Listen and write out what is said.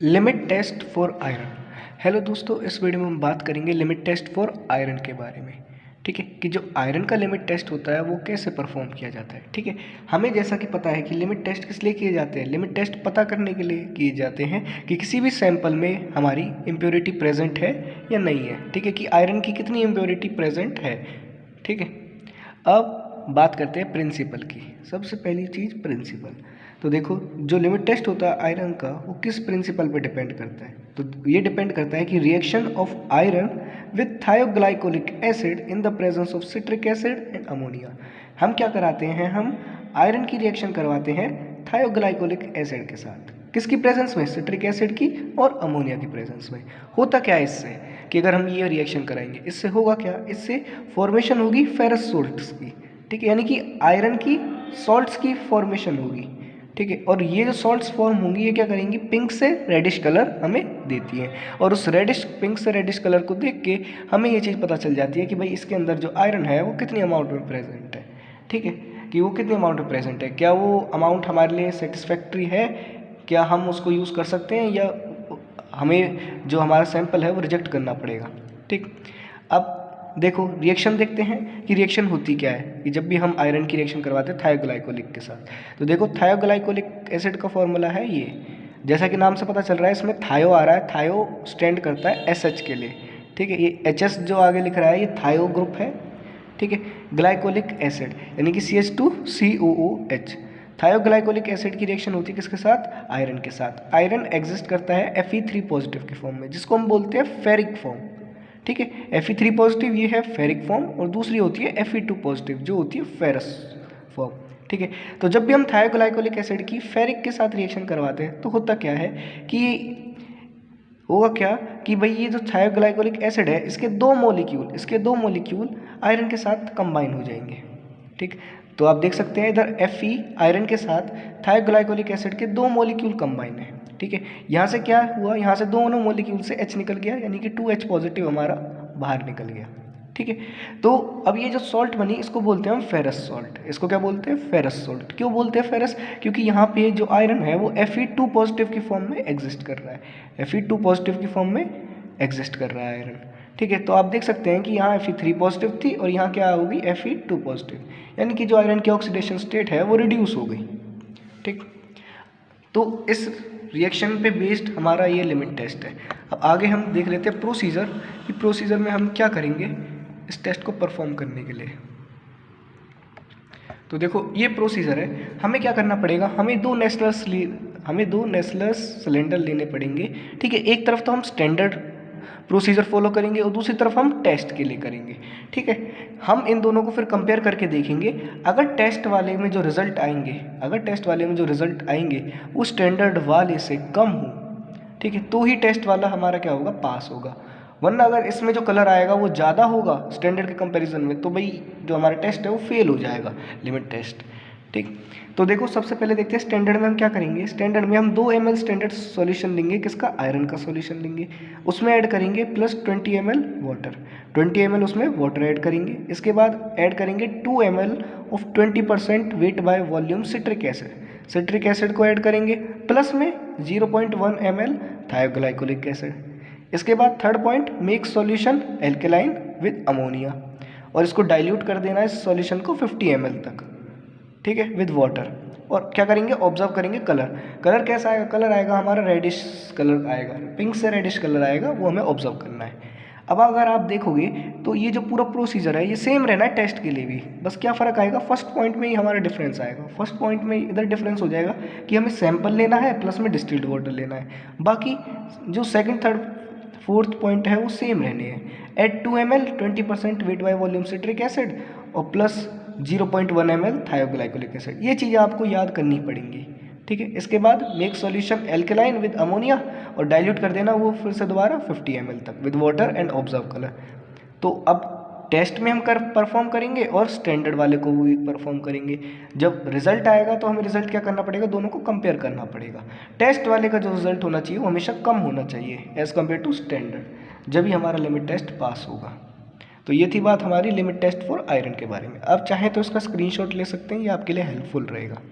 Limit test for iron. Hello दोस्तों, इस video में हम बात करेंगे लिमिट टेस्ट फॉर आयरन के बारे में। ठीक है, कि जो आयरन का लिमिट टेस्ट होता है वो कैसे परफॉर्म किया जाता है। ठीक है, हमें जैसा कि पता है कि लिमिट टेस्ट किस लिए किए जाते हैं। लिमिट टेस्ट पता करने के लिए किए जाते हैं कि किसी भी सैंपल में हमारी इम्प्योरिटी प्रेजेंट है या नहीं है। ठीक है, कि आयरन की कितनी इम्प्योरिटी प्रेजेंट है। ठीक है, अब बात करते हैं प्रिंसिपल की। सबसे पहली चीज़ प्रिंसिपल। तो देखो, जो लिमिट टेस्ट होता है आयरन का वो किस प्रिंसिपल पे डिपेंड करता है। तो ये डिपेंड करता है कि reaction of iron with थायोग्लाइकोलिक acid in the presence of citric acid and ammonia. हम क्या कराते हैं, हम आयरन की रिएक्शन करवाते हैं थायोग्लाइकोलिक एसिड के साथ। किसकी प्रेजेंस में? सिट्रिक एसिड की और अमोनिया की प्रेजेंस में। होता क्या है इससे कि अगर हम ये रिएक्शन कराएंगे, इससे होगा क्या, इससे फॉर्मेशन होगी फेरस सोल्ट्स की। ठीक है, यानी कि आयरन की सॉल्ट्स की फॉर्मेशन होगी। ठीक है, और ये जो सॉल्ट्स फॉर्म होंगी ये क्या करेंगी, पिंक से रेडिश कलर हमें देती है। और उस रेडिश, पिंक से रेडिश कलर को देख के हमें ये चीज़ पता चल जाती है कि भाई इसके अंदर जो आयरन है वो कितनी अमाउंट में प्रेजेंट है। ठीक है, कि वो कितनी अमाउंट में प्रेजेंट है, क्या वो अमाउंट हमारे लिए सेटिस्फैक्ट्री है, क्या हम उसको यूज़ कर सकते हैं, या हमें जो हमारा सैंपल है वो रिजेक्ट करना पड़ेगा। ठीक, अब देखो रिएक्शन देखते हैं कि रिएक्शन होती क्या है। कि जब भी हम आयरन की रिएक्शन करवाते हैं थायोग्लाइकोलिक के साथ, तो देखो थायोग्लाइकोलिक एसिड का फॉर्मूला है ये। जैसा कि नाम से पता चल रहा है, इसमें थायो आ रहा है। थायो स्टैंड करता है SH के लिए। ठीक है, ये HS जो आगे लिख रहा है ये थायो ग्रुप है। ठीक है, ग्लाइकोलिक एसिड यानी कि CH2COOH। थायोग्लाइकोलिक एसिड की रिएक्शन होती है किसके साथ? आयरन के साथ। आयरन एग्जिस्ट करता है Fe3 पॉजिटिव के फॉर्म में, जिसको हम बोलते हैं फेरिक फॉर्म। ठीक है, Fe3 पॉजिटिव ये है फेरिक फॉर्म, और दूसरी होती है Fe2 पॉजिटिव जो होती है फेरस फॉर्म। ठीक है, तो जब भी हम थायोग्लाइकोलिक एसिड की फेरिक के साथ रिएक्शन करवाते हैं तो होता क्या है कि होगा क्या कि भाई ये जो थायोग्लाइकोलिक एसिड है इसके दो मॉलिक्यूल आयरन के साथ कंबाइन हो जाएंगे। ठीक, तो आप देख सकते हैं इधर Fe आयरन के साथ थायोग्लाइकोलिक एसिड के दो मॉलिक्यूल कंबाइन है। ठीक है, यहाँ से क्या हुआ, यहाँ से दोनों मॉलिक्यूल से H निकल गया, यानी कि 2H पॉजिटिव हमारा बाहर निकल गया। ठीक है, तो अब ये जो सॉल्ट बनी इसको बोलते हैं हम फेरस सॉल्ट। इसको क्या बोलते हैं? Ferrous salt. क्यों बोलते हैं फेरस? क्योंकि यहाँ पे जो आयरन है वो Fe2 पॉजिटिव की फॉर्म में एग्जिस्ट कर रहा है। Fe2 पॉजिटिव की फॉर्म में एग्जिस्ट कर रहा है आयरन। ठीक है, तो आप देख सकते हैं कि यहाँ Fe3 पॉजिटिव थी और यहाँ क्या होगी, Fe2 पॉजिटिव, यानी कि जो आयरन की ऑक्सीडेशन स्टेट है वो रिड्यूस हो गई। ठीक, तो इस रिएक्शन पे बेस्ड हमारा ये लिमिट टेस्ट है। अब आगे हम देख लेते हैं प्रोसीजर, कि प्रोसीजर में हम क्या करेंगे इस टेस्ट को परफॉर्म करने के लिए। तो देखो ये प्रोसीजर है, हमें क्या करना पड़ेगा, हमें दो नेस्लर्स सिलेंडर लेने पड़ेंगे। ठीक है, एक तरफ तो हम स्टैंडर्ड प्रोसीजर फॉलो करेंगे और दूसरी तरफ हम टेस्ट के लिए करेंगे। ठीक है, हम इन दोनों को फिर कंपेयर करके देखेंगे। अगर टेस्ट वाले में जो रिजल्ट आएंगे वो स्टैंडर्ड वाले से कम हो, ठीक है, तो ही टेस्ट वाला हमारा क्या होगा, पास होगा। वरना अगर इसमें जो कलर आएगा वो ज़्यादा होगा स्टैंडर्ड के कंपैरिजन में, तो भाई जो हमारा टेस्ट है वो फेल हो जाएगा, लिमिट टेस्ट। ठीक, तो देखो सबसे पहले देखते हैं स्टैंडर्ड में हम क्या करेंगे। स्टैंडर्ड में हम 2 ml स्टैंडर्ड सॉल्यूशन लेंगे, किसका, आयरन का सॉल्यूशन लेंगे। उसमें ऐड करेंगे प्लस 20 ml वाटर, 20 ml उसमें वाटर ऐड करेंगे। इसके बाद ऐड करेंगे 2 ml of 20% weight by volume citric acid को ऐड करेंगे, प्लस में 0.1 ml थायोग्लाइकोलिक एसिड। इसके बाद third point, make solution alkaline with ammonia, और इसको डाइल्यूट कर देना है इस सॉल्यूशन को 50 ml तक। ठीक है, विद वाटर। और क्या करेंगे, ऑब्जर्व करेंगे कलर कैसा आएगा, कलर आएगा हमारा रेडिश कलर आएगा, पिंक से रेडिश कलर आएगा, वो हमें ऑब्जर्व करना है। अब अगर आप देखोगे तो ये जो पूरा प्रोसीजर है ये सेम रहना है टेस्ट के लिए भी, बस क्या फ़र्क आएगा, फर्स्ट पॉइंट में ही हमारा डिफरेंस आएगा। फर्स्ट पॉइंट में इधर डिफरेंस हो जाएगा कि हमें सैंपल लेना है प्लस में डिस्टिल्ड वाटर लेना है। बाकी जो सेकंड थर्ड फोर्थ पॉइंट है वो सेम रहने हैं। Add 2 ml 20% weight by volume citric acid और प्लस 0.1 ml थायोग्लाइकोलिक एसिड। ये चीज़ें आपको याद करनी पड़ेंगी। ठीक है, इसके बाद make solution alkaline with ammonia और डाइल्यूट कर देना वो फिर से दोबारा 50 ml तक with water and observe colour. तो अब टेस्ट में हम परफॉर्म करेंगे और स्टैंडर्ड वाले को भी परफॉर्म करेंगे। जब रिजल्ट आएगा तो हमें रिजल्ट क्या करना पड़ेगा, दोनों को कंपेयर करना पड़ेगा। टेस्ट वाले का जो रिजल्ट होना चाहिए वो हमेशा कम होना चाहिए एज़ कम्पेयर टू स्टैंडर्ड, जब ही हमारा लिमिट टेस्ट पास होगा। तो ये थी बात हमारी लिमिट टेस्ट फॉर आयरन के बारे में। अब चाहें तो इसका स्क्रीनशॉट ले सकते हैं, ये आपके लिए हेल्पफुल रहेगा।